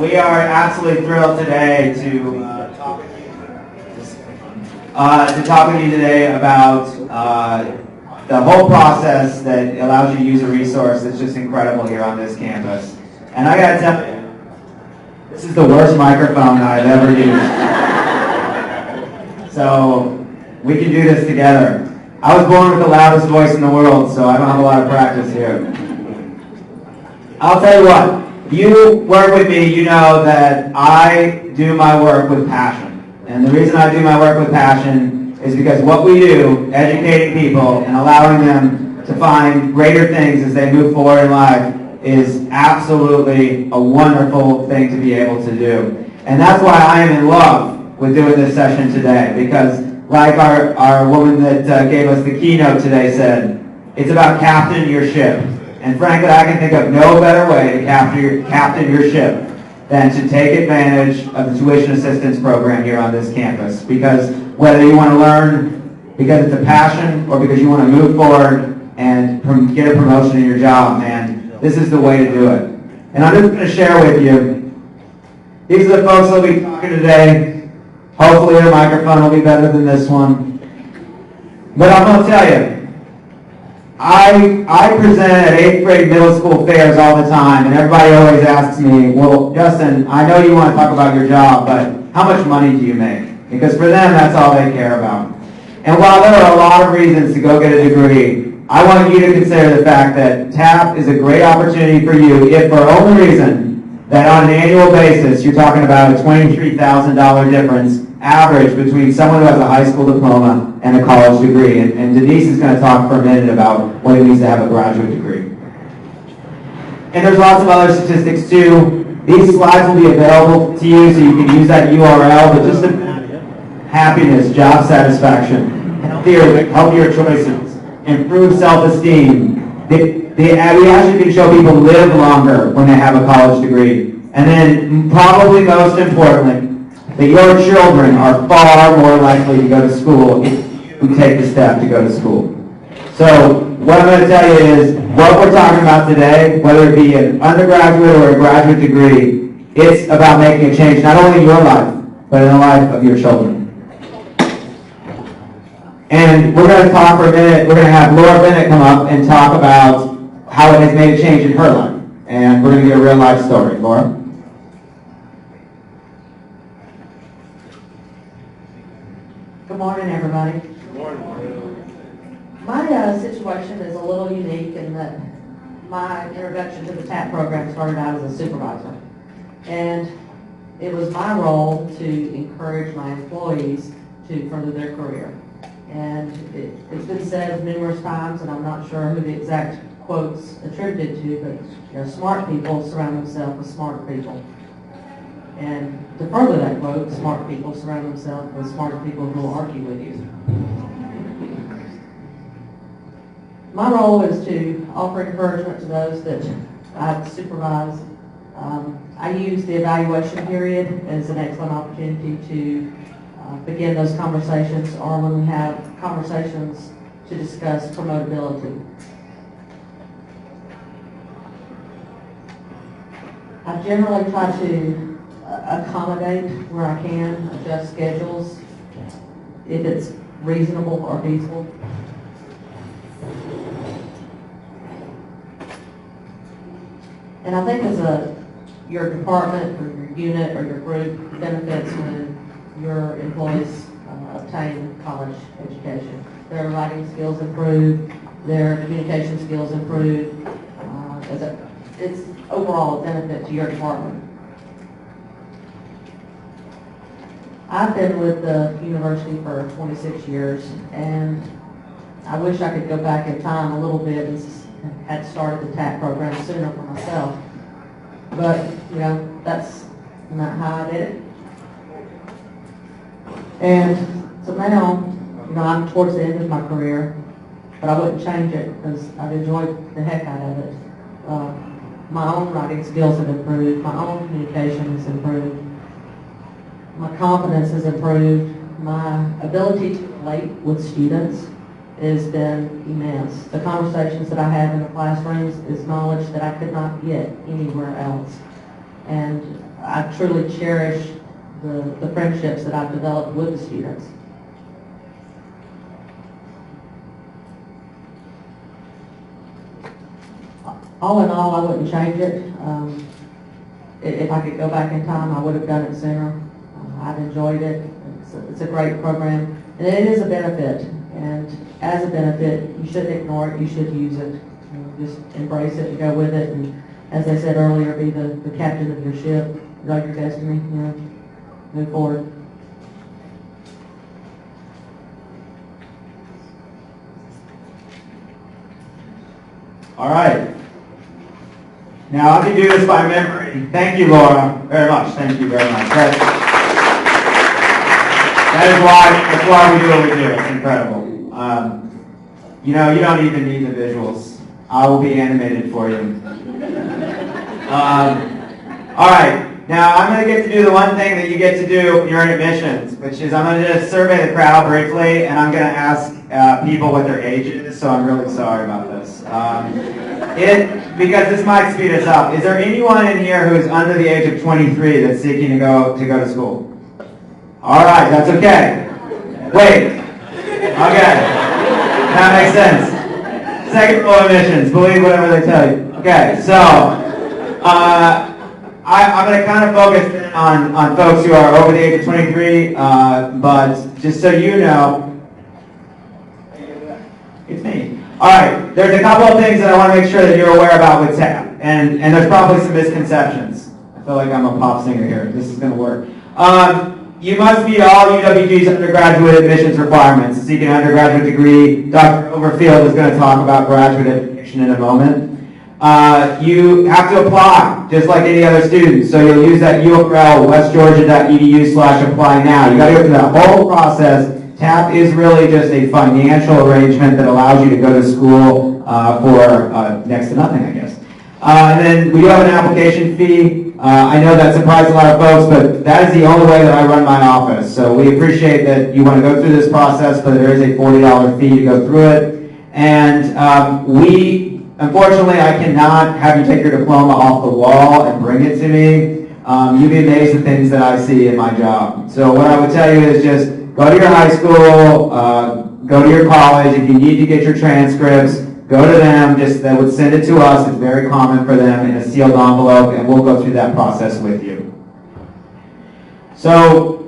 We are absolutely thrilled today to talk with you today about the whole process that allows you to use a resource that's just incredible here on this campus. And I gotta tell you, this is the worst microphone I've ever used. So we can do this together. I was born with the loudest voice in the world, so I don't have a lot of practice here. I'll tell you what, you work with me, you know that I do my work with passion. And the reason I do my work with passion is because what we do, educating people and allowing them to find greater things as they move forward in life, is absolutely a wonderful thing to be able to do. And that's why I am in love with doing this session today, because like our woman that gave us the keynote today said, it's about captaining your ship. And frankly, I can think of no better way to captain your ship than to take advantage of the tuition assistance program here on this campus. Because whether you want to learn because it's a passion or because you want to move forward and get a promotion in your job, man, this is the way to do it. And I'm just going to share with you, these are the folks that will be talking today. Hopefully their microphone will be better than this one. But I'm going to tell you, I present at 8th grade middle school fairs all the time, and everybody always asks me, well, Justin, I know you want to talk about your job, but how much money do you make? Because for them, that's all they care about. And while there are a lot of reasons to go get a degree, I want you to consider the fact that TAP is a great opportunity for you if for only reason that on an annual basis, you're talking about a $23,000 difference average between someone who has a high school diploma and a college degree. And Denise is going to talk for a minute about what it means to have a graduate degree. And there's lots of other statistics too. These slides will be available to you so you can use that URL, but just happiness, job satisfaction, healthier choices, improved self-esteem. We actually can show people live longer when they have a college degree. And then probably most importantly, that your children are far more likely to go to school if you take the step to go to school. So what I'm going to tell you is what we're talking about today, whether it be an undergraduate or a graduate degree, it's about making a change not only in your life, but in the life of your children. And we're going to talk for a minute, we're going to have Laura Bennett come up and talk about how it has made a change in her life. And we're going to get a real life story. Laura? Good morning, everybody. Good morning. My situation is a little unique in that my introduction to the TAP program started out as a supervisor. And it was my role to encourage my employees to further their career. And it's been said numerous times, and I'm not sure who the exact quote's attributed to, but smart people surround themselves with smart people. And to further that quote, smart people surround themselves with smart people who will argue with you. My role is to offer encouragement to those that I supervise. I use the evaluation period as an excellent opportunity to begin those conversations, or when we have conversations to discuss promotability. I generally try to accommodate where I can, adjust schedules if it's reasonable or feasible. And I think as your department or your unit or your group benefits when your employees obtain college education. Their writing skills improve, their communication skills improve. It's overall a benefit to your department. I've been with the university for 26 years, and I wish I could go back in time a little bit and had started the TAP program sooner for myself. But, that's not how I did it. And so now, I'm towards the end of my career, but I wouldn't change it because I've enjoyed the heck out of it. My own writing skills have improved. My own communication has improved. My confidence has improved. My ability to relate with students has been immense. The conversations that I have in the classrooms is knowledge that I could not get anywhere else. And I truly cherish the friendships that I've developed with the students. All in all, I wouldn't change it. If I could go back in time, I would have done it sooner. I've enjoyed it. It's a great program, and it is a benefit. And as a benefit, you shouldn't ignore it. You should use it. Just embrace it and go with it. And as I said earlier, be the captain of your ship, know your destiny. Move forward. All right. Now, I can do this by memory. Thank you, Laura, very much. Thank you very much. That's why we do what we do. It's incredible. You know, you don't even need the visuals. I will be animated for you. All right. Now, I'm going to get to do the one thing that you get to do when you're in admissions, which is I'm going to just survey the crowd briefly, and I'm going to ask people what their age is, so I'm really sorry about this. Because this might speed us up. Is there anyone in here who is under the age of 23 that's seeking to go to school? All right, that's okay. Wait. Okay. That makes sense. Second rule of admissions, believe whatever they tell you. Okay, so I'm going to kind of focus on folks who are over the age of 23, but just so you know, it's me. All right, there's a couple of things that I want to make sure that you're aware about with TAP, and there's probably some misconceptions. I feel like I'm a pop singer here. This is going to work. You must meet all UWG's undergraduate admissions requirements to seek an undergraduate degree. Dr. Overfield is going to talk about graduate education in a moment. You have to apply, just like any other student. So you'll use that URL, westgeorgia.edu/apply now. You got to go through that whole process. TAP is really just a financial arrangement that allows you to go to school for next to nothing, I guess. And then we do have an application fee. I know that surprised a lot of folks, but that is the only way that I run my office. So we appreciate that you want to go through this process, but there is a $40 fee to go through it. And unfortunately, I cannot have you take your diploma off the wall and bring it to me. You'd be amazed at things that I see in my job. So what I would tell you is just go to your high school, go to your college. If you need to get your transcripts, go to them. They would send it to us. It's very common for them in a sealed envelope, and we'll go through that process with you. So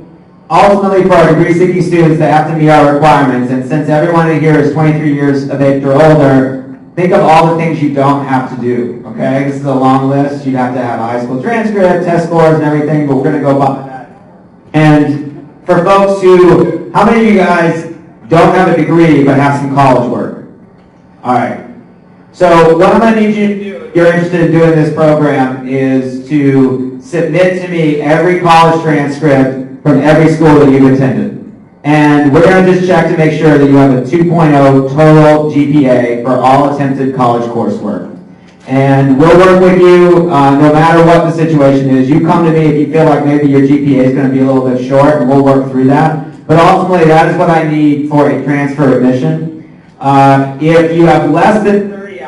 ultimately, for our degree-seeking students, they have to meet our requirements. And since everyone in here is 23 years of age or older, think of all the things you don't have to do. Okay, this is a long list. You'd have to have a high school transcript, test scores, and everything. But we're going to go by that. And for folks who, how many of you guys don't have a degree but have some college work? All right. So what I'm going to need you to do, if you're interested in doing this program, is to submit to me every college transcript from every school that you've attended. And we're going to just check to make sure that you have a 2.0 total GPA for all attempted college coursework. And we'll work with you no matter what the situation is. You come to me if you feel like maybe your GPA is going to be a little bit short, and we'll work through that. But ultimately, that is what I need for a transfer admission. If you have less than 30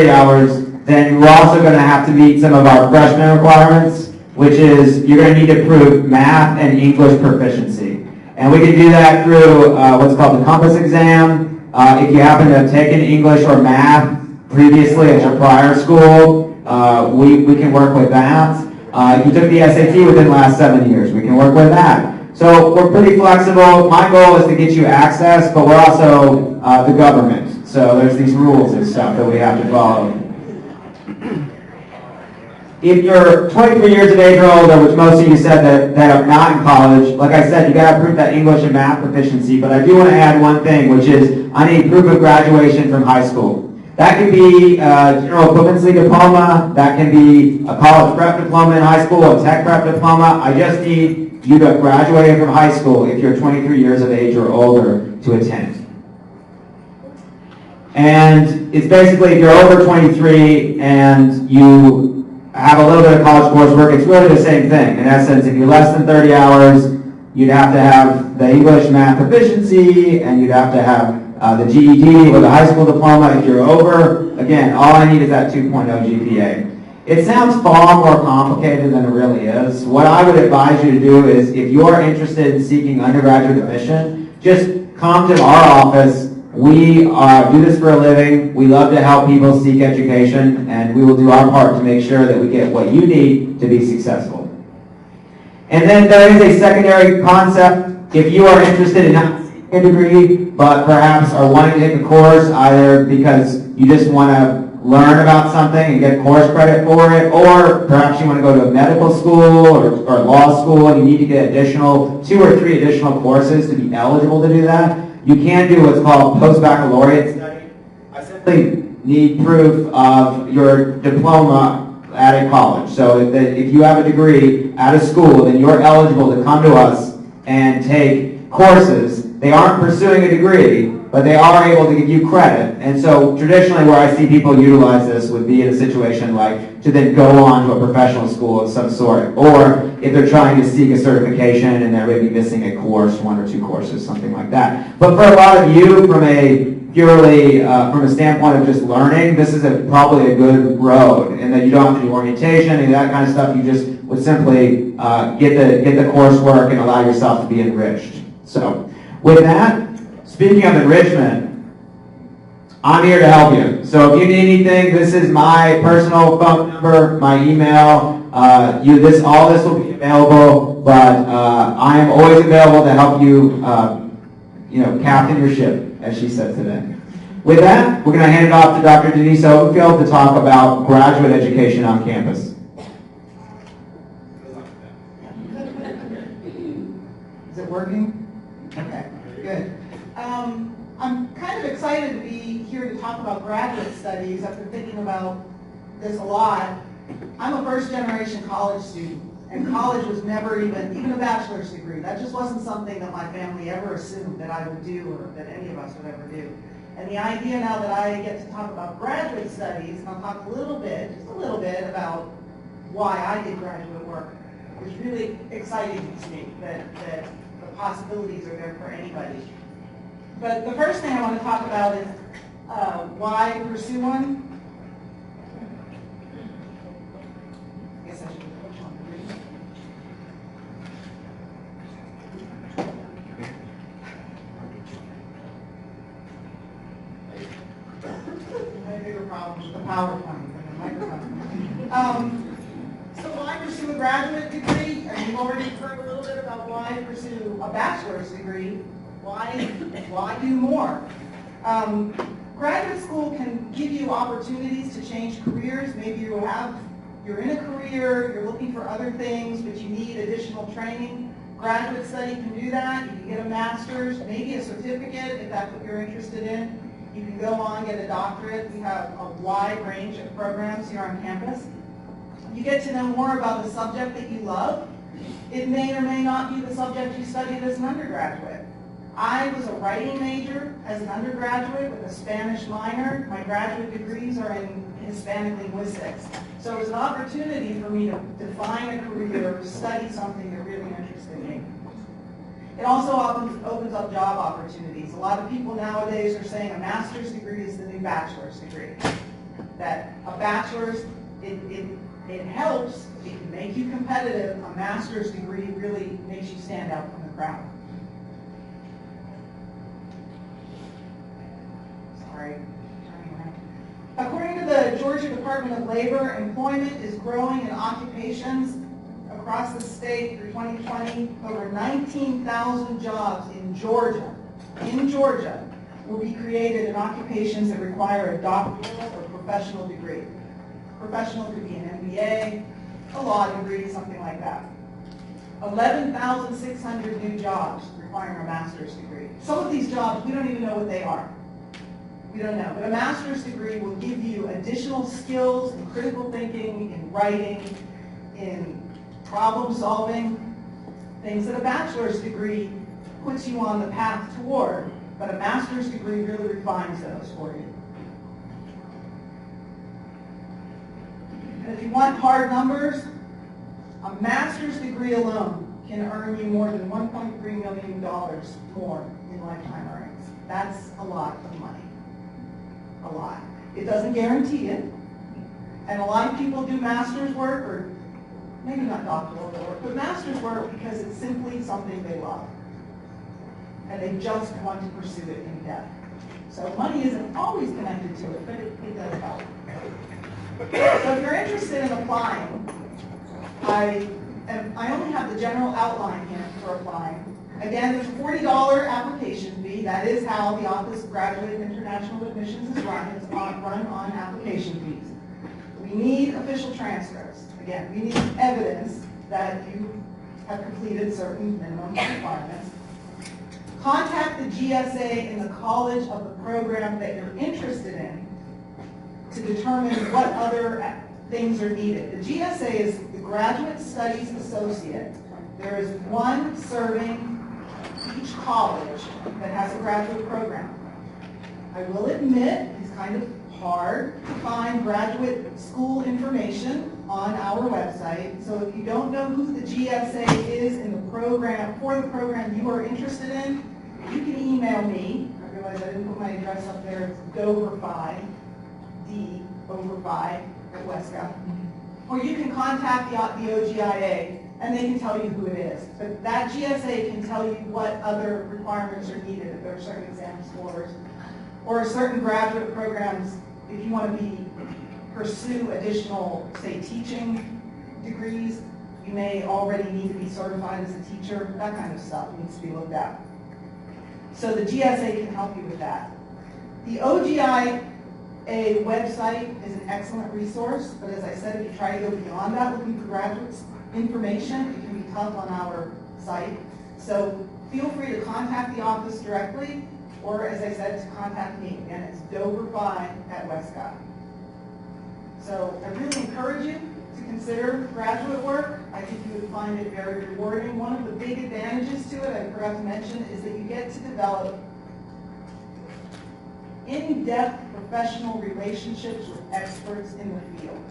hours, then you're also going to have to meet some of our freshman requirements, which is you're going to need to prove math and English proficiency. And we can do that through what's called the Compass exam. If you happen to have taken English or math previously at your prior school, we can work with that. If you took the SAT within the last 7 years, we can work with that. So we're pretty flexible. My goal is to get you access, but we're also the government. So there's these rules and stuff that we have to follow. If you're 23 years of age or older, which most of you said that are not in college, like I said, you got to prove that English and math proficiency. But I do want to add one thing, which is I need proof of graduation from high school. That can be a general equivalency diploma. That can be a college prep diploma in high school, a tech prep diploma. I just need you to have graduated from high school if you're 23 years of age or older to attend. And it's basically if you're over 23 and you have a little bit of college coursework, it's really the same thing. In essence, if you're less than 30 hours, you'd have to have the English math proficiency, and you'd have to have the GED or the high school diploma. If you're over, again, all I need is that 2.0 GPA. It sounds far more complicated than it really is. What I would advise you to do is, if you're interested in seeking undergraduate admission, just come to our office. We do this for a living. We love to help people seek education, and we will do our part to make sure that we get what you need to be successful. And then there is a secondary concept. If you are interested in not seeking a degree, but perhaps are wanting to take a course, either because you just want to learn about something and get course credit for it, or perhaps you want to go to a medical school or law school and you need to get 2 or 3 additional courses to be eligible to do that, you can do what's called post-baccalaureate study. I simply need proof of your diploma at a college. So that if you have a degree at a school, then you're eligible to come to us and take courses. They aren't pursuing a degree, but they are able to give you credit. And so traditionally where I see people utilize this would be in a situation like to then go on to a professional school of some sort, or if they're trying to seek a certification and they're maybe missing a course, 1 or 2 courses, something like that. But for a lot of you, from a purely from a standpoint of just learning, this is probably a good road, and that you don't have to do orientation and that kind of stuff. You just would simply get the coursework and allow yourself to be enriched. So with that, speaking of enrichment, I'm here to help you. So if you need anything, this is my personal phone number, my email. All this will be available, but I am always available to help you, captain your ship, as she said today. With that, we're going to hand it off to Dr. Denise Oberfield to talk about graduate education on campus. Is it working? Okay, good. I'm kind of excited to be here to talk about graduate studies. I've been thinking about this a lot. I'm a first-generation college student, and college was never even a bachelor's degree. That just wasn't something that my family ever assumed that I would do or that any of us would ever do. And the idea now that I get to talk about graduate studies, and I'll talk just a little bit about why I did graduate work, is really exciting to me, that the possibilities are there for anybody. But the first thing I want to talk about is why pursue one. I guess I should push on the reading. I have bigger problems with the PowerPoint than the microphone. So why pursue a graduate degree? And you've already heard a little bit about why pursue a bachelor's degree. Why do more? Graduate school can give you opportunities to change careers. Maybe you're in a career, you're looking for other things, but you need additional training. Graduate study can do that. You can get a master's, maybe a certificate if that's what you're interested in. You can go on, get a doctorate. We have a wide range of programs here on campus. You get to know more about the subject that you love. It may or may not be the subject you studied as an undergraduate. I was a writing major as an undergraduate with a Spanish minor. My graduate degrees are in Hispanic linguistics. So it was an opportunity for me to define a career, to study something that really interested me. It also opens up job opportunities. A lot of people nowadays are saying a master's degree is the new bachelor's degree. That a bachelor's, it helps, it can make you competitive. A master's degree really makes you stand out from the crowd. According to the Georgia Department of Labor, employment is growing in occupations across the state through 2020. Over 19,000 jobs in Georgia will be created in occupations that require a doctoral or professional degree. Professional could be an MBA, a law degree, something like that. 11,600 new jobs requiring a master's degree. Some of these jobs, we don't even know what they are. We don't know, but a master's degree will give you additional skills in critical thinking, in writing, in problem solving, things that a bachelor's degree puts you on the path toward, but a master's degree really refines those for you. And if you want hard numbers, a master's degree alone can earn you more than $1.3 million more in lifetime earnings. That's a lot of money. A lot. It doesn't guarantee it. And a lot of people do master's work, or maybe not doctoral work, but master's work because it's simply something they love. And they just want to pursue it in depth. So money isn't always connected to it, but it does help. So if you're interested in applying, I only have the general outline here for applying. Again, there's a $40 application fee. That is how the Office of Graduate and International Admissions is run. It's run on application fees. We need official transcripts. Again, we need evidence that you have completed certain minimum requirements. Contact the GSA in the college of the program that you're interested in to determine what other things are needed. The GSA is the Graduate Studies Associate. There is one serving each college that has a graduate program. I will admit it's kind of hard to find graduate school information on our website. So if you don't know who the GSA is in the program, for the program you are interested in, you can email me. I realize I didn't put my address up there. It's Dover5, D-over-5 at Wesco. Or you can contact the OGIA and they can tell you who it is. But that GSA can tell you what other requirements are needed, if there are certain exam scores, or certain graduate programs, if you want to pursue additional, say, teaching degrees, you may already need to be certified as a teacher. That kind of stuff needs to be looked at. So the GSA can help you with that. The OGIA website is an excellent resource, but as I said, if you try to go beyond that looking for graduates information, it can be tough on our site. So feel free to contact the office directly, or as I said, to contact me. Again, it's Dover5 at Wescott. So I really encourage you to consider graduate work. I think you would find it very rewarding. One of the big advantages to it, I forgot to mention, is that you get to develop in-depth professional relationships with experts in the field.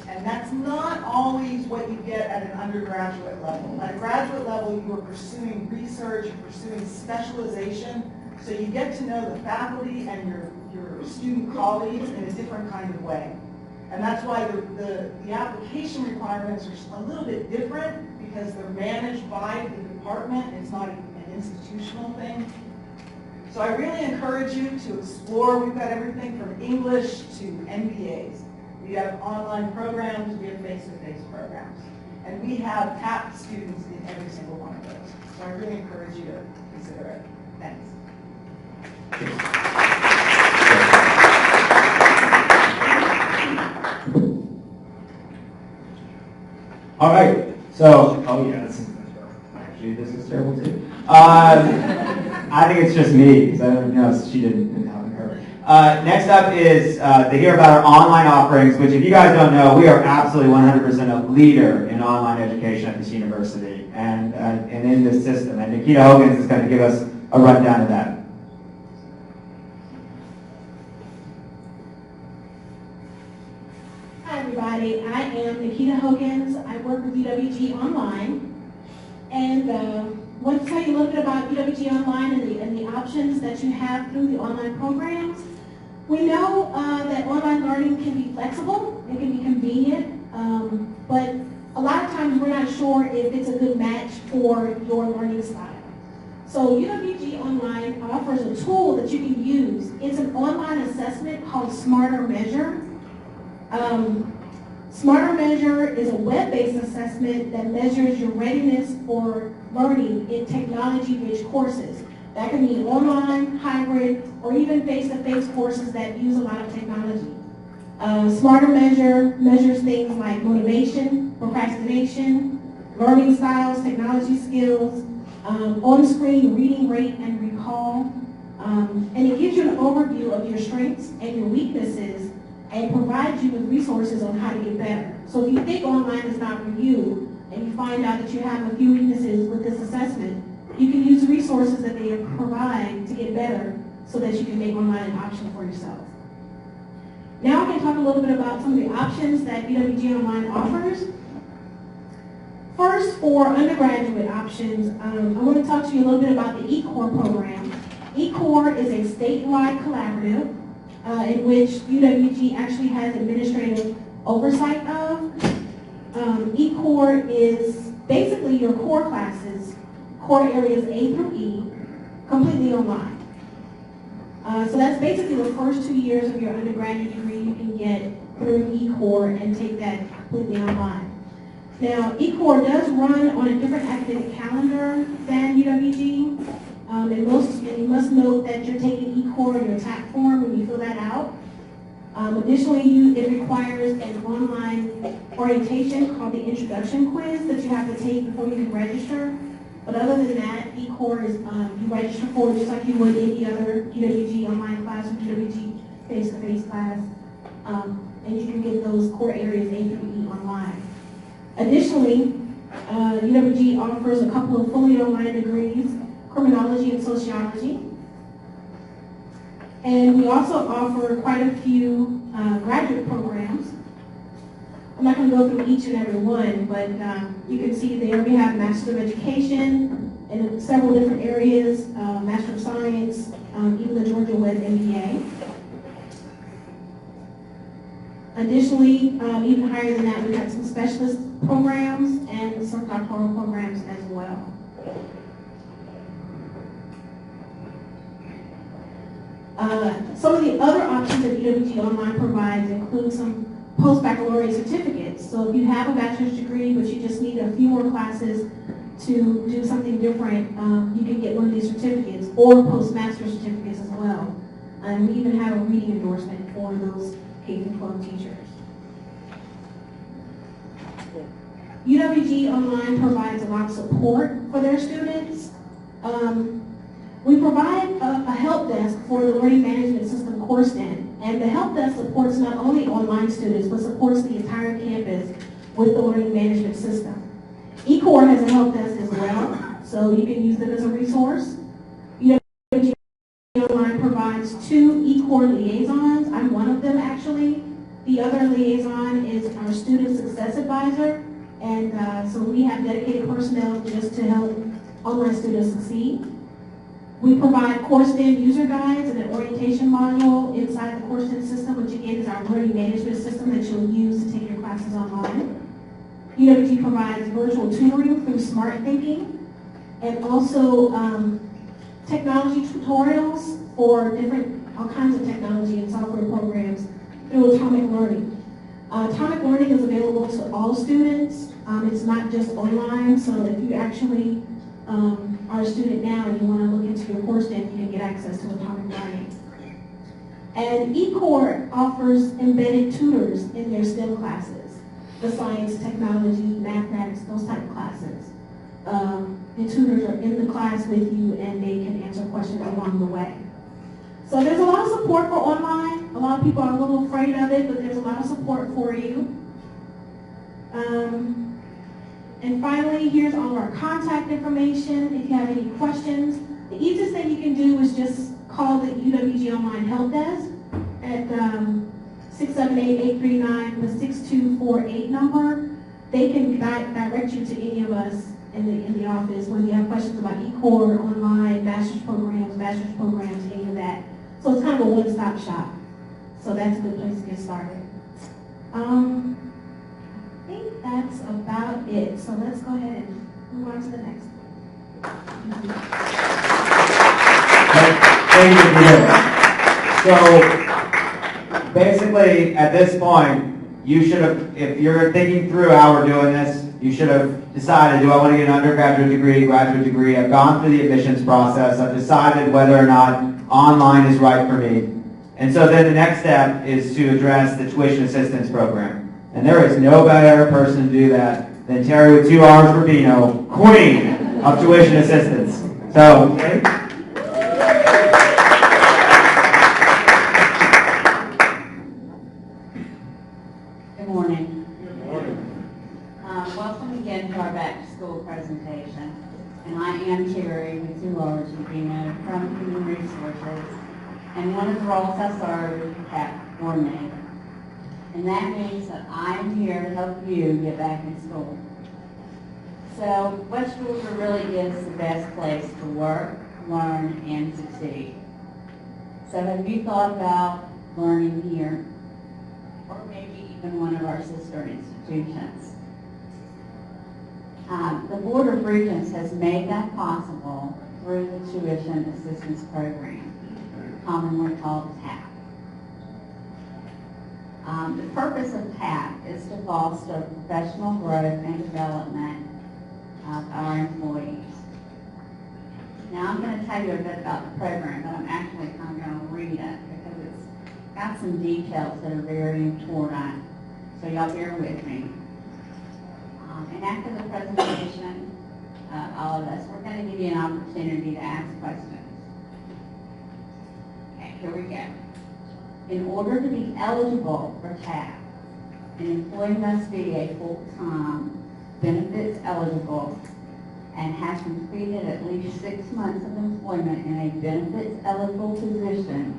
And that's not always what you get at an undergraduate level. At a graduate level, you are pursuing research, you're pursuing specialization, so you get to know the faculty and your student colleagues in a different kind of way. And that's why the application requirements are just a little bit different because they're managed by the department. It's not an institutional thing. So I really encourage you to explore. We've got everything from English to MBAs. We have online programs, we have face-to-face programs. And we have TAP students in every single one of those. So I really encourage you to consider it. Thanks. All right, so, oh yeah, actually this is terrible too. I think it's just me, because I don't know, she didn't have her. Next up is to hear about our online offerings, which if you guys don't know, we are absolutely 100% a leader in online education at this university and in this system. And Nikita Hogans is going to give us a rundown of that. Hi everybody, I am Nikita Hogans. I work with UWG Online, and want to tell you a little bit about UWG Online and the options that you have through the online programs. We know that online learning can be flexible, it can be convenient, but a lot of times we're not sure if it's a good match for your learning style. So UWG Online offers a tool that you can use. It's an online assessment called Smarter Measure. Smarter Measure is a web-based assessment that measures your readiness for learning in technology-rich courses. That can be online, hybrid, or even face-to-face courses that use a lot of technology. Smarter Measure measures things like motivation, procrastination, learning styles, technology skills, on-screen reading rate and recall, and it gives you an overview of your strengths and your weaknesses and provides you with resources on how to get better. So if you think online is not for you, and you find out that you have a few weaknesses with this assessment, you can use resources that they provide to get better so that you can make online an option for yourself. Now I'm going to talk a little bit about some of the options that UWG Online offers. First, for undergraduate options, I want to talk to you a little bit about the eCore program. eCore is a statewide collaborative in which UWG actually has administrative oversight of. eCore is basically your core classes, core areas A through E, completely online. So that's basically the first 2 years of your undergraduate degree you can get through eCore and take that completely online. Now, eCore does run on a different academic calendar than UWG. And you must note that you're taking eCore in your TAP form when you fill that out. Additionally, it requires an online orientation called the introduction quiz that you have to take before you can register. But other than that, eCore is you register for it just like you would any other UWG online class or UWG face-to-face class. And you can get those core areas A through E online. Additionally, UWG offers a couple of fully online degrees, criminology and sociology. And we also offer quite a few graduate programs. I'm not going to go through each and every one, but you can see there we have Master of Education in several different areas, Master of Science, even the Georgia Web MBA. Additionally, even higher than that, we have some specialist programs and some doctoral programs as well. Some of the other options that UWG Online provides include some post-baccalaureate certificates. So if you have a bachelor's degree, but you just need a few more classes to do something different, you can get one of these certificates, or postmaster's certificates as well. And we even have a reading endorsement for those K-12 teachers. UWG Online provides a lot of support for their students. We provide a help desk for the Learning Management System CourseNet, and the help desk supports not only online students, but supports the entire campus with the Learning Management System. eCore has a help desk as well, so you can use them as a resource. UWG Online provides 2 eCore liaisons. I'm one of them actually. The other liaison is our Student Success Advisor, and so we have dedicated personnel just to help online students succeed. We provide CourseNet user guides and an orientation module inside the CourseNet system, which again is our learning management system that you'll use to take your classes online. UWG provides virtual tutoring through Smart Thinking, and also technology tutorials for all kinds of technology and software programs through Atomic Learning. Atomic Learning is available to all students. It's not just online, so if you actually are a student now and you want to look into your course, then you can get access to Atomic Learning. And eCore offers embedded tutors in their STEM classes, the science, technology, mathematics, those type of classes. The tutors are in the class with you and they can answer questions along the way. So there's a lot of support for online. A lot of people are a little afraid of it, but there's a lot of support for you. And finally, here's all of our contact information. If you have any questions, the easiest thing you can do is just call the UWG Online Help Desk at 678-839, the 6248 number. They can direct you to any of us in the office when you have questions about eCore, online, bachelor's programs, any of that. So it's kind of a one-stop shop. So that's a good place to get started. I think that's about it. So let's go ahead and move on to the next one. Thank you, So basically, at this point, you should have, if you're thinking through how we're doing this, you should have decided, do I want to get an undergraduate degree, graduate degree? I've gone through the admissions process. I've decided whether or not online is right for me. And so then the next step is to address the tuition assistance program. And there is no better person to do that than Terry with 2 R's for Bino, queen of tuition assistance. So, Good morning. Good morning. Welcome again to our back to school presentation. And I am Terry with 2 R's for Bino from Human Resources. And one of the roles I serve is the CAP coordinator. And that means that I'm here to help you get back in school. So West Georgia really is the best place to work, learn, and succeed. So have you thought about learning here, or maybe even one of our sister institutions. The Board of Regents has made that possible through the Tuition Assistance Program, commonly called TAP. The purpose of TAP is to foster professional growth and development of our employees. Now I'm going to tell you a bit about the program, but I'm actually kind of going to read it because it's got some details that are very important. So y'all bear with me. And after the presentation, all of us, we're going to give you an opportunity to ask questions. Okay, here we go. In order to be eligible for TAP, an employee must be a full-time, benefits eligible, and has completed at least 6 months of employment in a benefits eligible position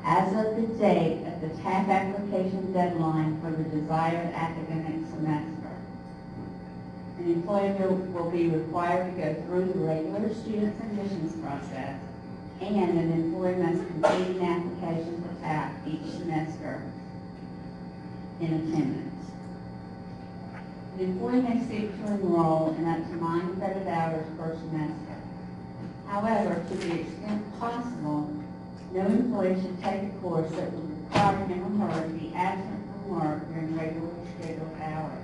as of the date of the TAP application deadline for the desired academic semester. An employee will be required to go through the regular students admissions process, and an employee must complete an application for TAP each semester in attendance. The employee may seek to enroll in up to 9 credit hours per semester. However, to the extent possible, no employee should take a course that would require him or her to be absent from work during regularly scheduled hours.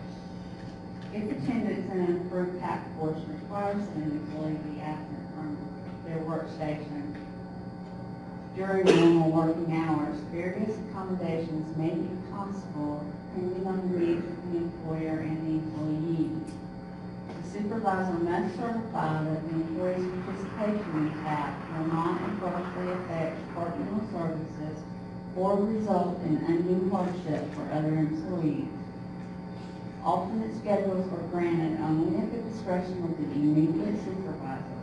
If attendance in an approved TAP course requires an employee to be absent from their workstation during normal working hours, various accommodations may be possible depending on the needs of the employer and the employee. The supervisor must certify that the employee's participation in TAP will not adversely affect departmental services or result in undue hardship for other employees. Alternate schedules are granted only at the discretion of the immediate supervisor.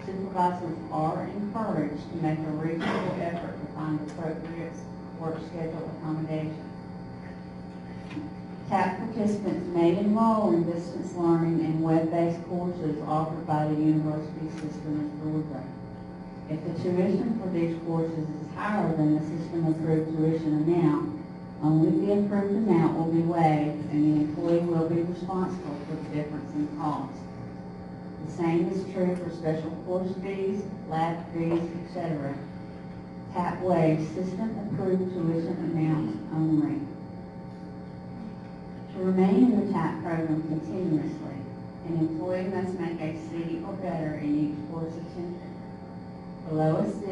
Supervisors are encouraged to make a reasonable effort to find appropriate work schedule accommodation. TAP participants may enroll in distance learning and web-based courses offered by the university system of Georgia. If the tuition for these courses is higher than the system-approved tuition amount, only the approved amount will be waived and the employee will be responsible for the difference in cost. The same is true for special course fees, lab fees, etc. TAP waives system-approved tuition amounts only. To remain in the TAP program continuously, an employee must make a C or better in each course attended. Below a C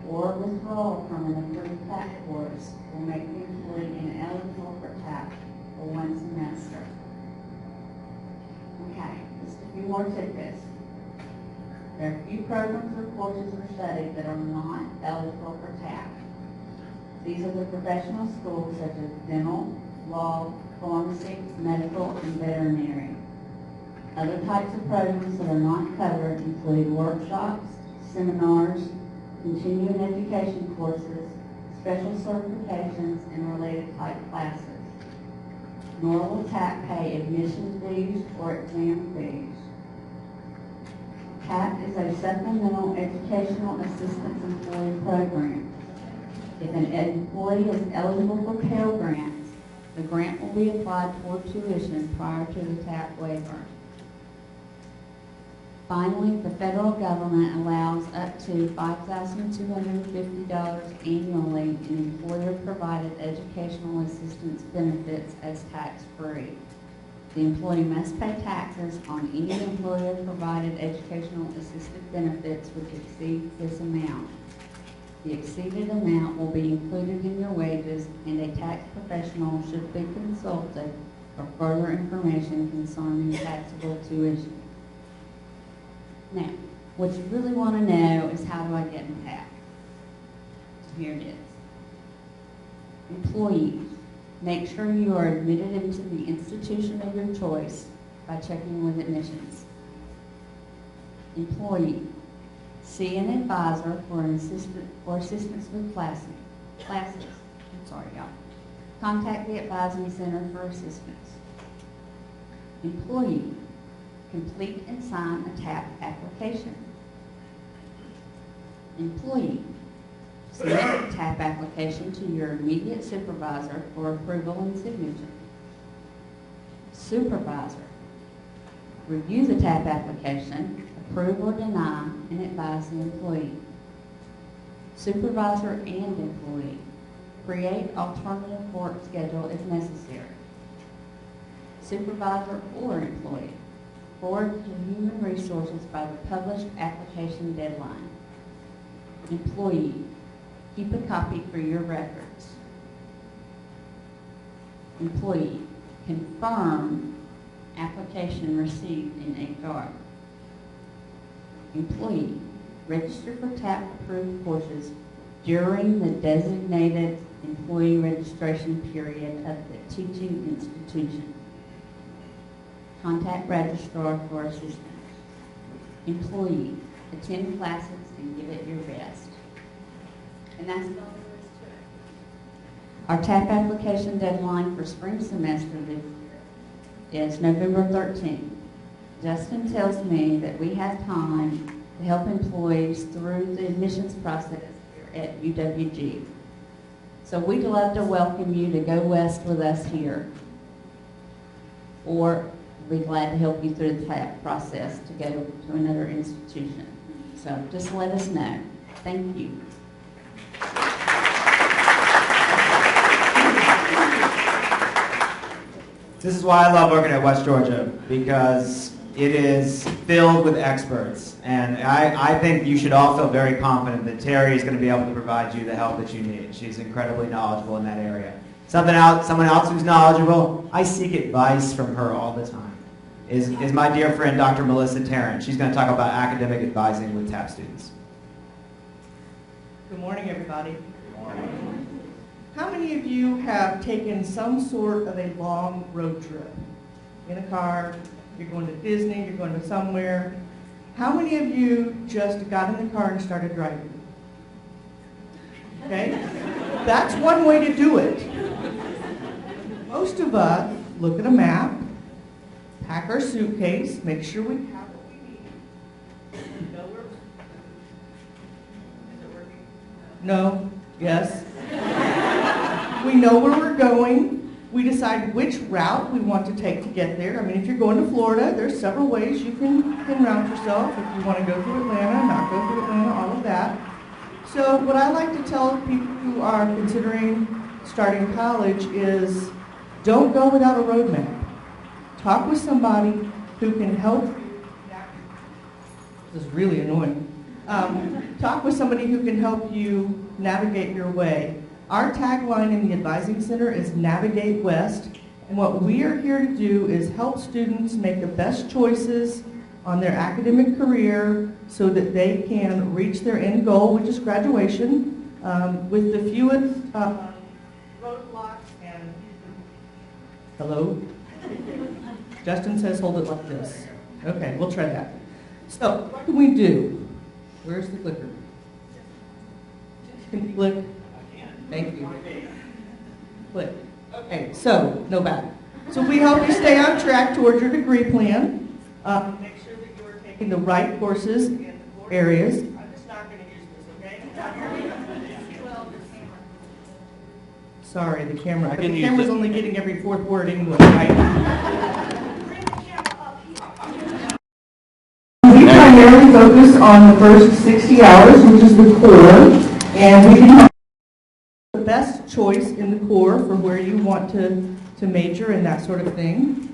or withdrawal from an approved TAP course will make the employee ineligible for TAP for 1 semester. Okay, just a few more tidbits. There are a few programs or courses or studies that are not eligible for TAP. These are the professional schools such as dental, law, pharmacy, medical, and veterinary. Other types of programs that are not covered include workshops, seminars, continuing education courses, special certifications, and related type classes. Nor will TAP pay admission fees or exam fees. TAP is a supplemental educational assistance employee program. If an employee is eligible for Pell Grants, the grant will be applied toward tuition prior to the TAP waiver. Finally, the federal government allows up to $5,250 annually in employer-provided educational assistance benefits as tax-free. The employee must pay taxes on any employer-provided educational assistance benefits which exceed this amount. The exceeded amount will be included in your wages, and a tax professional should be consulted for further information concerning taxable tuition. Now, what you really want to know is, how do I get in TAP? So here it is. Employees, make sure you are admitted into the institution of your choice by checking with admissions. Employee, see an advisor for assistance with classes. I'm sorry, y'all. Contact the advisory center for assistance. Employee, complete and sign a TAP application. Employee, submit the TAP application to your immediate supervisor for approval and signature. Supervisor, review the TAP application, approve or deny, and advise the employee. Supervisor and employee, create alternative work schedule if necessary. Supervisor or employee, forward to Human Resources by the published application deadline. Employee, keep a copy for your records. Employee, confirm application received in HR. Employee, register for TAP approved courses during the designated employee registration period of the teaching institution. Contact registrar for assistance. Employee, attend classes and give it your best. And that's all there is to it. Our TAP application deadline for spring semester this year is November 13th. Justin tells me that we have time to help employees through the admissions process here at UWG. So we'd love to welcome you to go west with us here, or be glad to help you through the TAP process to go to another institution. So just let us know. Thank you. This is why I love working at West Georgia, because it is filled with experts. And I think you should all feel very confident that Terry is going to be able to provide you the help that you need. She's incredibly knowledgeable in that area. Someone else who's knowledgeable, I seek advice from her all the time, is my dear friend Dr. Melissa Tarrant. She's going to talk about academic advising with TAP students. Good morning, everybody. Good morning. How many of you have taken some sort of a long road trip? In a car, you're going to Disney, you're going to somewhere. How many of you just got in the car and started driving? Okay? That's one way to do it. Most of us look at a map, pack our suitcase, make sure we have what we need. Know where? Is it working? No? Yes? We know where we're going. We decide which route we want to take to get there. I mean, if you're going to Florida, there's several ways you can route yourself. If you want to go through Atlanta, not go through Atlanta, all of that. So what I like to tell people who are considering starting college is don't go without a roadmap. Talk with somebody who can help you. This is really annoying. Talk with somebody who can help you navigate your way. Our tagline in the Advising Center is Navigate West, and what we are here to do is help students make the best choices on their academic career so that they can reach their end goal, which is graduation, with the fewest roadblocks and... Hello? Justin says hold it like this. Okay, we'll try that. So, what can we do? Where's the clicker? Can you click? Thank you. Click. Okay, so, no back. So we help you stay on track towards your degree plan. Make sure that you are taking the right courses in the core areas. I'm just not going to use this, okay? Sorry, the camera. But the camera's only getting every fourth word anyway, right? We primarily focus on the first 60 hours, which is the core, and we can help the best choice in the core for where you want to major and that sort of thing.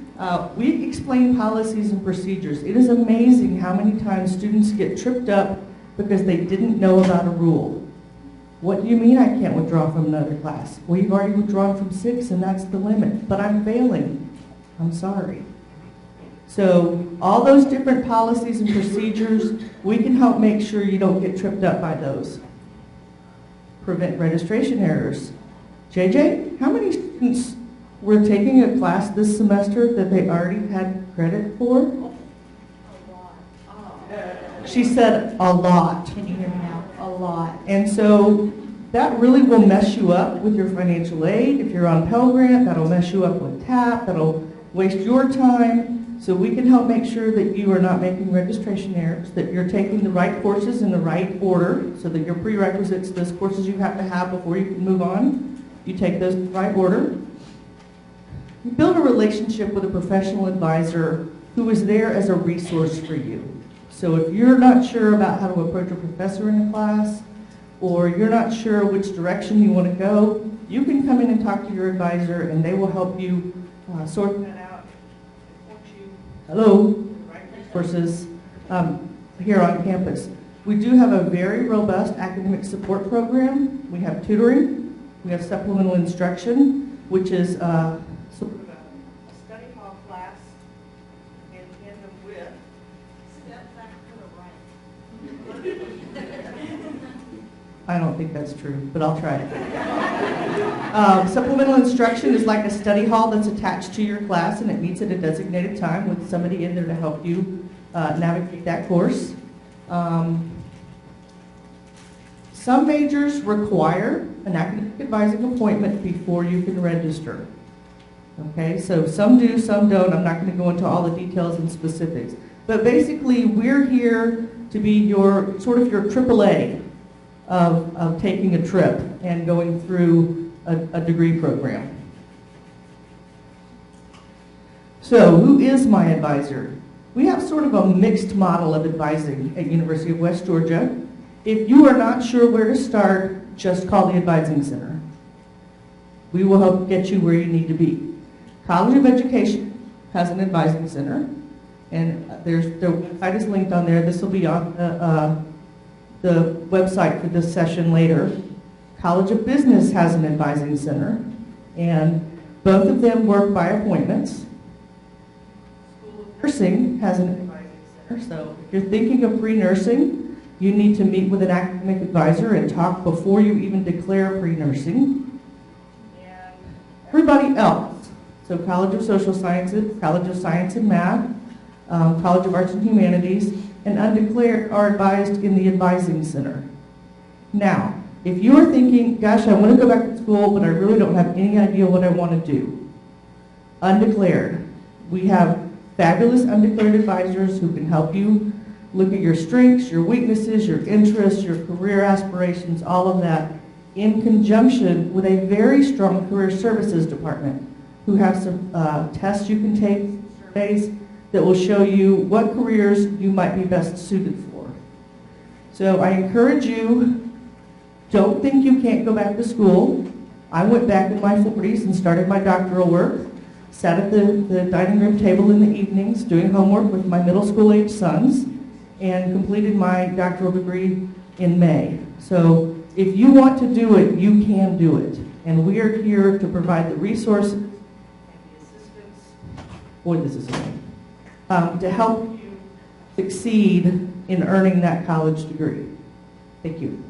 We explain policies and procedures. It is amazing how many times students get tripped up because they didn't know about a rule. What do you mean I can't withdraw from another class? Well, you've already withdrawn from 6 and that's the limit, but I'm failing. I'm sorry. So all those different policies and procedures, we can help make sure you don't get tripped up by those. Prevent registration errors. JJ, how many students were taking a class this semester that they already had credit for? A lot. She said a lot. Can you hear me now? A lot. And so that really will mess you up with your financial aid. If you're on Pell Grant, that'll mess you up with TAP. That'll waste your time. So we can help make sure that you are not making registration errors, that you're taking the right courses in the right order, so that your prerequisites, those courses you have to have before you can move on, you take those in the right order. You build a relationship with a professional advisor who is there as a resource for you. So if you're not sure about how to approach a professor in a class, or you're not sure which direction you want to go, you can come in and talk to your advisor and they will help you sort that out. Hello, resources here on campus. We do have a very robust academic support program. We have tutoring, we have supplemental instruction, which is sort of a study hall class in tandem with. I don't think that's true, but I'll try it. Supplemental instruction is like a study hall that's attached to your class, and it meets at a designated time with somebody in there to help you navigate that course. Some majors require an academic advising appointment before you can register. Okay, so some do, some don't. I'm not going to go into all the details and specifics. But basically, we're here to be your sort of your AAA of taking a trip and going through a degree program. So who is my advisor? We have sort of a mixed model of advising at University of West Georgia. If you are not sure where to start, just call the Advising Center. We will help get you where you need to be. College of Education has an Advising Center, and their website is linked on there. This will be on the website for this session later. College of Business has an Advising Center, and both of them work by appointments. School of Nursing has an Advising Center, so if you're thinking of pre-nursing, you need to meet with an academic advisor and talk before you even declare pre-nursing. And everybody else, so College of Social Sciences, College of Science and Math, College of Arts and Humanities, and undeclared are advised in the Advising Center. Now, if you are thinking, gosh, I want to go back to school, but I really don't have any idea what I want to do, undeclared. We have fabulous undeclared advisors who can help you look at your strengths, your weaknesses, your interests, your career aspirations, all of that, in conjunction with a very strong career services department who have some tests you can take, surveys, that will show you what careers you might be best suited for. So I encourage you, don't think you can't go back to school. I went back in my 40s and started my doctoral work, sat at the dining room table in the evenings doing homework with my middle school age sons, and completed my doctoral degree in May. So if you want to do it, you can do it. And we are here to provide the resources and the assistance, or this is to help you succeed in earning that college degree. Thank you.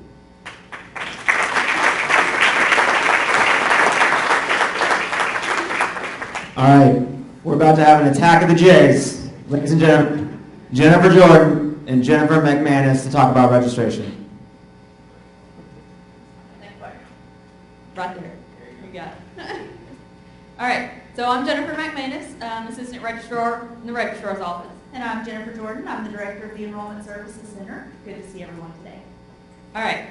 All right, we're about to have an attack of the Jays. Ladies and gentlemen, Jennifer Jordan and Jennifer McManus to talk about registration. Right there. You got it. All right, so I'm Jennifer McManus, Assistant Registrar in the Registrar's Office. And I'm Jennifer Jordan. I'm the Director of the Enrollment Services Center. Good to see everyone today. All right.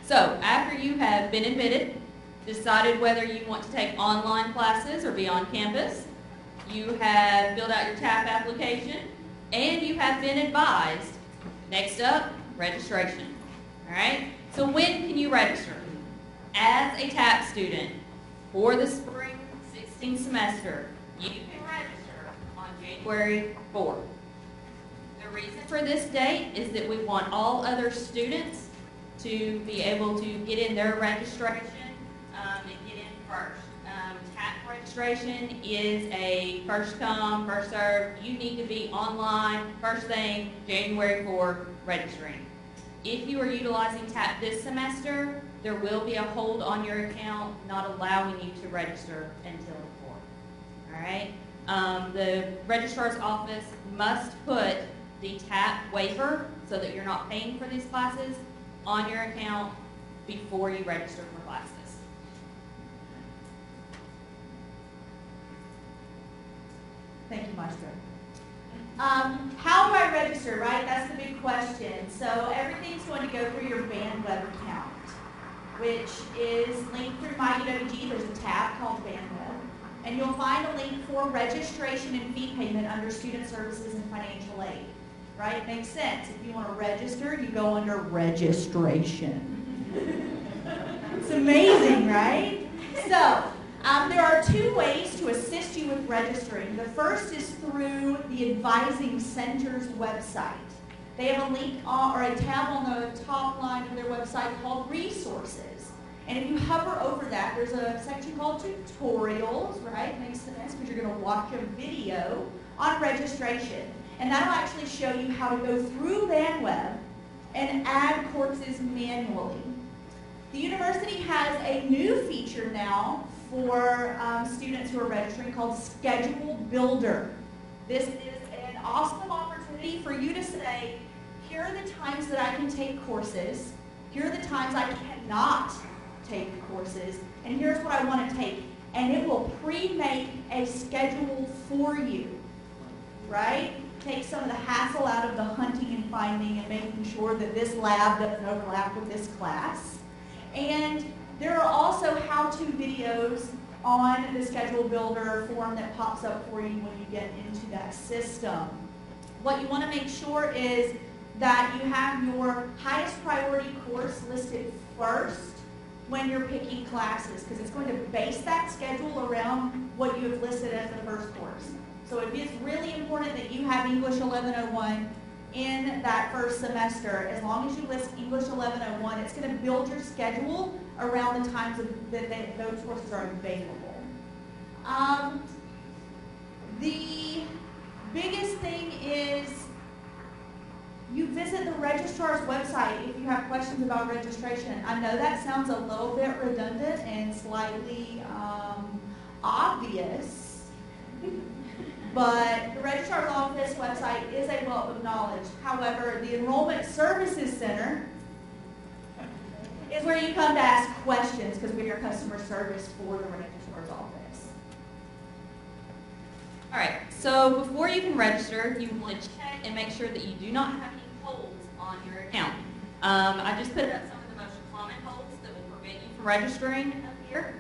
So after you have been admitted, decided whether you want to take online classes or be on campus, you have filled out your TAP application, and you have been advised. Next up, registration. All right? So when can you register? As a TAP student for the spring 16 semester, you can register on January 4th. The reason for this date is that we want all other students to be able to get in their registration and get in first. TAP registration is a first come, first served. You need to be online first thing January 4th registering. If you are utilizing TAP this semester, there will be a hold on your account not allowing you to register until the 4th. All right? The registrar's office must put the TAP waiver, so that you're not paying for these classes, on your account before you register for classes. Thank you, semester. How do I register, right? That's the big question. So everything's going to go through your Bandweb account, which is linked through MyUWG. There's a tab called Bandweb. And you'll find a link for registration and fee payment under Student Services and Financial Aid. Right? Makes sense. If you want to register, you go under registration. It's amazing, right? So, there are two ways to assist you with registering. The first is through the Advising Center's website. They have a link or a tab on the top line of their website called Resources. And if you hover over that, there's a section called Tutorials, right? Makes sense because you're going to watch a video on registration. And that'll actually show you how to go through Bandweb and add courses manually. The university has a new feature now for students who are registering called Schedule Builder. This is an awesome opportunity for you to say, here are the times that I can take courses, here are the times I cannot take courses, and here's what I want to take. And it will pre-make a schedule for you, right? Take some of the hassle out of the hunting and finding and making sure that this lab doesn't overlap with this class. And there are also how-to videos on the Schedule Builder form that pops up for you when you get into that system. What you want to make sure is that you have your highest priority course listed first when you're picking classes, because it's going to base that schedule around what you have listed as the first course. So it is really important that you have English 1101 in that first semester. As long as you list English 1101, it's going to build your schedule around the times that those courses are available. The biggest thing is you visit the registrar's website if you have questions about registration. I know that sounds a little bit redundant and slightly obvious, but the registrar's office website is a wealth of knowledge. However, the Enrollment Services Center is where you come to ask questions because we're your customer service for the registrar's office. All right, so before you can register, you want to check and make sure that you do not have any holds on your account. I just put up some of the most common holds that will prevent you from registering up here.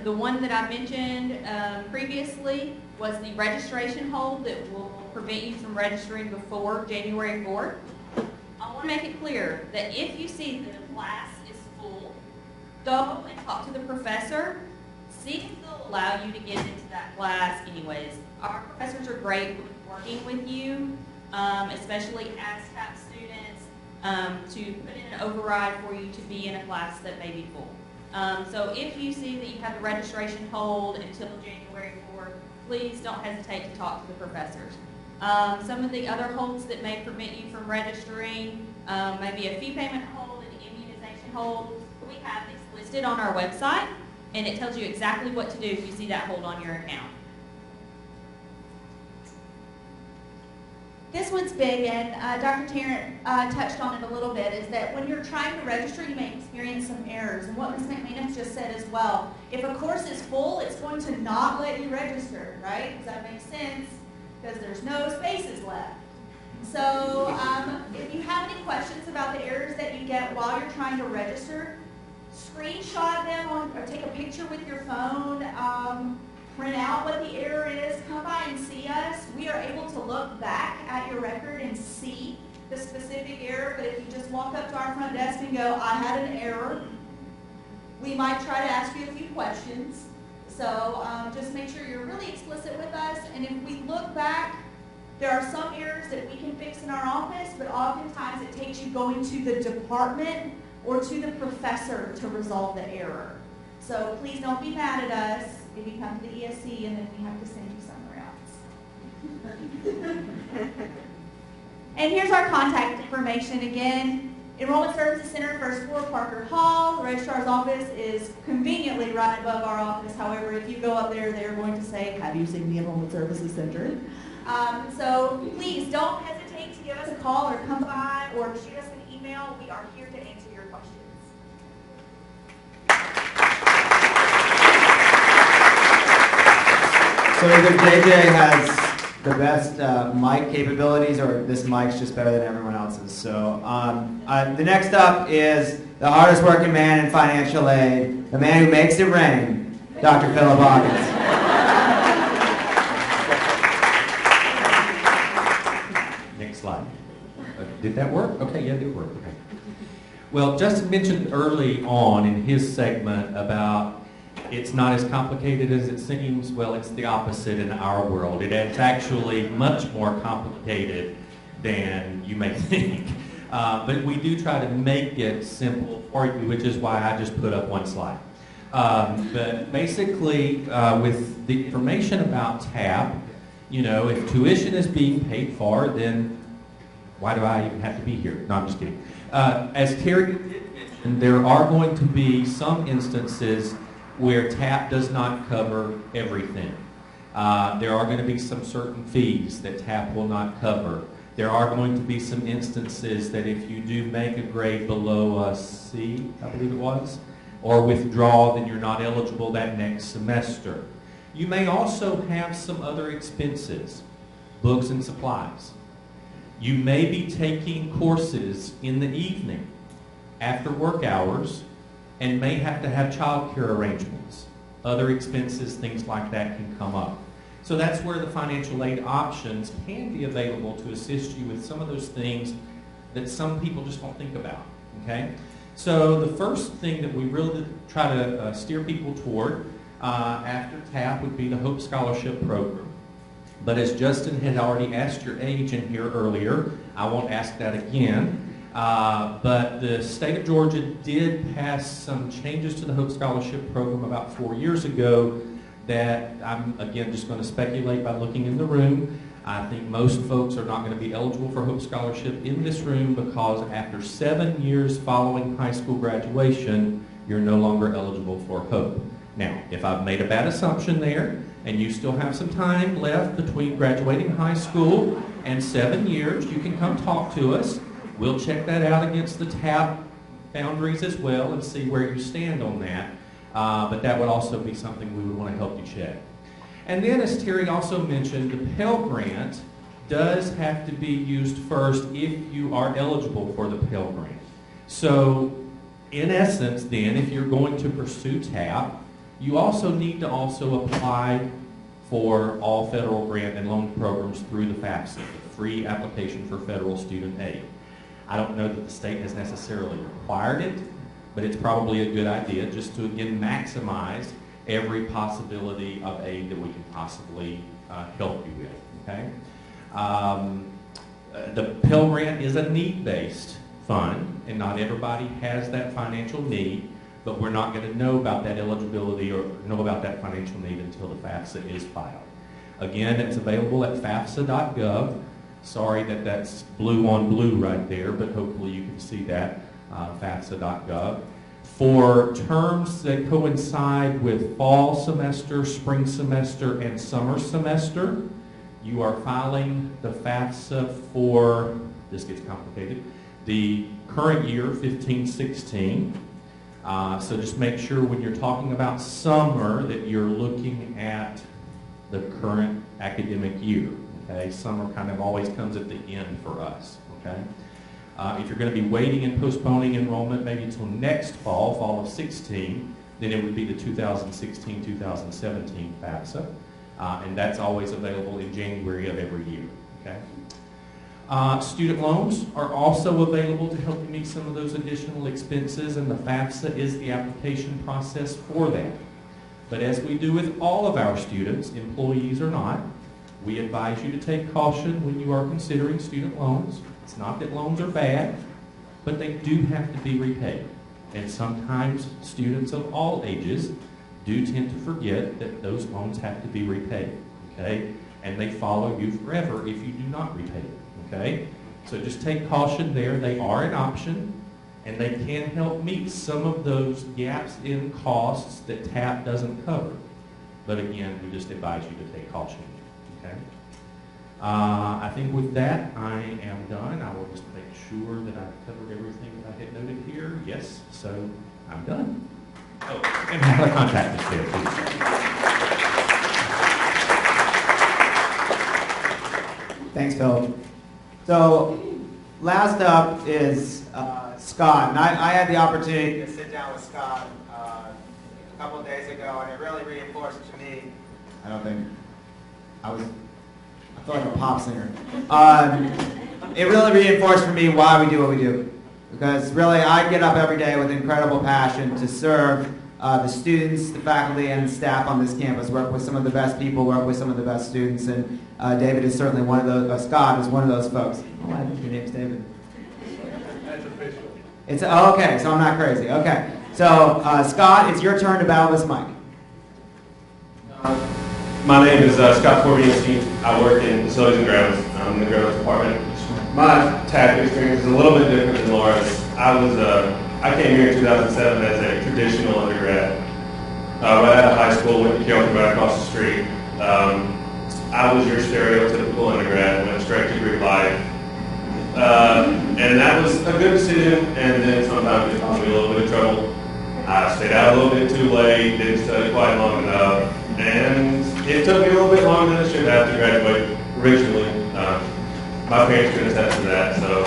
The one that I mentioned previously was the registration hold that will prevent you from registering before January 4th. I want to make it clear that if you see that a class is full, go and talk to the professor. See if they'll allow you to get into that class anyways. Our professors are great with working with you, especially as TAP students, to put in an override for you to be in a class that may be full. So if you see that you have a registration hold until January 4th, please don't hesitate to talk to the professors. Some of the other holds that may prevent you from registering, maybe a fee payment hold, an immunization hold. We have these listed on our website, and it tells you exactly what to do if you see that hold on your account. This one's big, and Dr. Tarrant touched on it a little bit, is that when you're trying to register, you may experience some errors. And what Ms. McManus just said as well, if a course is full, it's going to not let you register, right? Does that make sense? Because there's no spaces left. So if you have any questions about the errors that you get while you're trying to register, screenshot them or take a picture with your phone, print out what the error is, come by and see us. We are able to look back at your record and see the specific error, but if you just walk up to our front desk and go, I had an error, we might try to ask you a few questions. So just make sure you're really explicit with us, and if we look back, there are some errors that we can fix in our office, but oftentimes it takes you going to the department or to the professor to resolve the error. So please don't be mad at us if you come to the ESC and then we have to send you somewhere else. And here's our contact information again. Enrollment Services Center, first floor, Parker Hall. The registrar's office is conveniently right above our office. However, if you go up there, they're going to say, have you seen the Enrollment Services Center? So please don't hesitate to give us a call or come by or shoot us an email. We are here to answer your questions. So either JJ has the best mic capabilities, or this mic's just better than everyone else's. So the next up is the hardest working man in financial aid, the man who makes it rain, Dr. Philip Hawkins. Next slide. Did that work? Okay, yeah, it did work. Okay. Well, Justin mentioned early on in his segment about it's not as complicated as it seems. Well, it's the opposite in our world. It's actually much more complicated than you may think. But we do try to make it simple for you, which is why I just put up one slide. But basically, with the information about TAP, you know, if tuition is being paid for, then why do I even have to be here? No, I'm just kidding. As Terry did mention, there are going to be some instances where TAP does not cover everything. There are going to be some certain fees that TAP will not cover. There are going to be some instances that if you do make a grade below a C, I believe it was, or withdraw, then you're not eligible that next semester. You may also have some other expenses, books and supplies. You may be taking courses in the evening after work hours and may have to have childcare arrangements. Other expenses, things like that can come up. So that's where the financial aid options can be available to assist you with some of those things that some people just don't think about, okay? So the first thing that we really try to steer people toward after TAP would be the Hope Scholarship Program. But as Justin had already asked your age in here earlier, I won't ask that again. But the state of Georgia did pass some changes to the Hope Scholarship Program about 4 years ago that I'm, again, just going to speculate by looking in the room. I think most folks are not going to be eligible for Hope Scholarship in this room because after 7 years following high school graduation, you're no longer eligible for Hope. Now, if I've made a bad assumption there, and you still have some time left between graduating high school and 7 years, you can come talk to us. We'll check that out against the TAP boundaries as well and see where you stand on that. But that would also be something we would want to help you check. And then, as Terry also mentioned, the Pell Grant does have to be used first if you are eligible for the Pell Grant. So, in essence, then, if you're going to pursue TAP, you also need to also apply for all federal grant and loan programs through the FAFSA, the Free Application for Federal Student Aid. I don't know that the state has necessarily required it, but it's probably a good idea just to, again, maximize every possibility of aid that we can possibly help you with, okay? The Pell Grant is a need-based fund, and not everybody has that financial need, but we're not going to know about that eligibility or know about that financial need until the FAFSA is filed. Again, it's available at FAFSA.gov. Sorry that that's blue on blue right there, but hopefully you can see that, FAFSA.gov. For terms that coincide with fall semester, spring semester, and summer semester, you are filing the FAFSA for, this gets complicated, the current year, 15-16. So just make sure when you're talking about summer that you're looking at the current academic year. Okay, summer kind of always comes at the end for us. Okay, if you're going to be waiting and postponing enrollment maybe until next fall of 16, then it would be the 2016-2017 FAFSA, and that's always available in January of every year. Okay. Student loans are also available to help you meet some of those additional expenses, and the FAFSA is the application process for that. But as we do with all of our students, employees or not, we advise you to take caution when you are considering student loans. It's not that loans are bad, but they do have to be repaid. And sometimes students of all ages do tend to forget that those loans have to be repaid, okay? And they follow you forever if you do not repay them. Okay, so just take caution there. They are an option, and they can help meet some of those gaps in costs that TAP doesn't cover. But again, we just advise you to take caution. Okay. I think with that, I am done. I will just make sure that I've covered everything that I had noted here. Yes, so I'm done. Oh, and have a contact us there, please. Thanks, Phil. So, last up is Scott, and I had the opportunity to sit down with Scott a couple of days ago, and it really reinforced to me. I feel like a pop singer. It really reinforced for me why we do what we do, because really I get up every day with incredible passion to serve the students, the faculty, and staff on this campus. Work with some of the best people, work with some of the best students, and David is certainly one of those. Scott is one of those folks. Oh, I think your name's David. That's official. It's okay, so I'm not crazy. Okay, so Scott, it's your turn to battle this mic. My name is Scott Korbianski. I work in facilities and grounds. I'm in the grounds department. My TAP experience is a little bit different than Laura's. I came here in 2007 as a traditional undergrad. Right out of high school, went to Kelton right across the street. I was your stereotypical undergrad, went straight to Greek life. And that was a good decision, and then sometimes it caused me a little bit of trouble. I stayed out a little bit too late, didn't study quite long enough, and it took me a little bit longer than it should have to graduate originally. My parents can attest to that, so.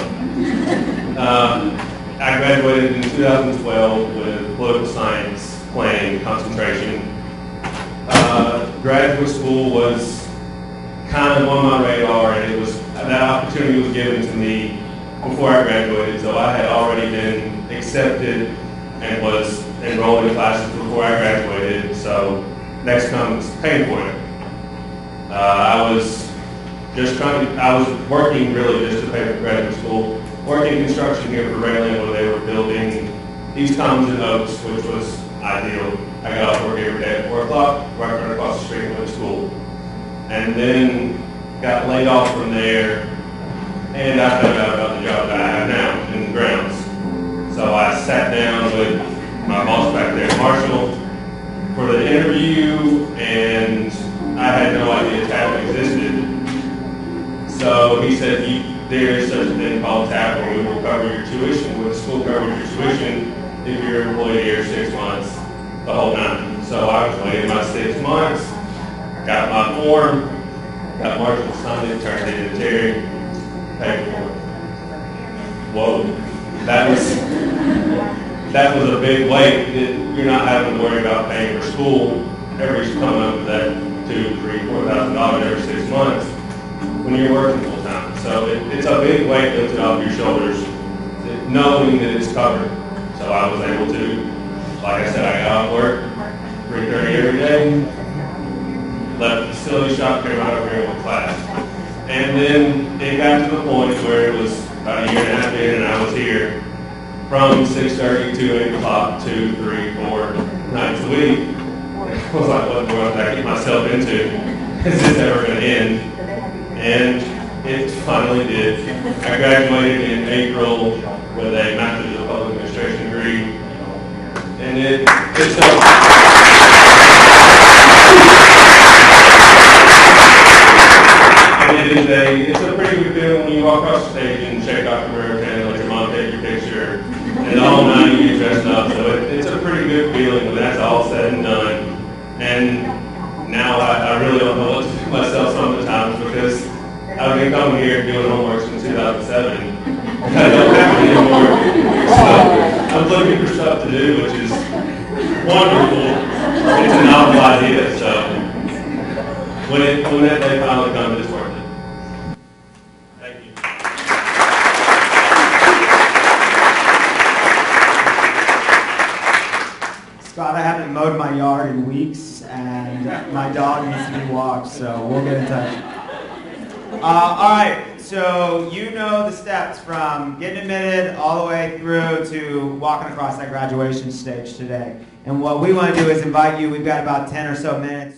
I graduated in 2012 with political science planning concentration. Graduate school was kind of on my radar, and that opportunity was given to me before I graduated, so I had already been accepted and was enrolled in classes before I graduated, so next comes paying for it. I was working really just to pay for graduate school, working construction here for Rayland where they were building East Commons and Oaks, which was ideal. I got off work every day at 4 o'clock, right across the street and went to school. And then got laid off from there, and I found out about the job that I have now in the grounds. So I sat down with my boss back there, Marshall, for the interview, and I had no idea TAP existed. So he said, there is such a thing called TAP where we will cover your tuition, where the school covers your tuition if you're employed here 6 months, the whole 9. So I was waiting my 6 months, got my form, got Marshall signed it, turned it into Terry, paid for it. Whoa, that was a big weight. You're not having to worry about paying for school every coming up with that $2,000, $3,000, $4,000 every 6 months when you're working full time. So it's a big weight lifted off your shoulders, knowing that it's covered. So I was able to, like I said, I got off work 3:30 every day, left the facility shop, came right over here with class. And then it got to the point where it was about a year and a half in, and I was here from 6:30 to 8 o'clock, 2, 3, 4 nights a week. I was like, what the world did I get myself into? Is this ever going to end? And it finally did. I graduated in April with a Master's of Public Administration degree. And it's a pretty good feeling when you walk across the stage and shake Dr. Murray's hand, let your mom take your picture, and the whole night you get dressed up. So it's a pretty good feeling when that's all said and done. And now I really don't know what to do myself sometimes because I've been coming here doing homework since 2007. And I don't have it anymore. So I'm looking for stuff to do, which is wonderful. It's a novel idea, so when that day finally comes, it's worth it. Thank you. Scott, I haven't mowed my yard in weeks, and my dog needs to be walked, so we'll get in touch. All right, so you know the steps from getting admitted all the way through to walking across that graduation stage today. And what we want to do is invite you, we've got about 10 or so minutes.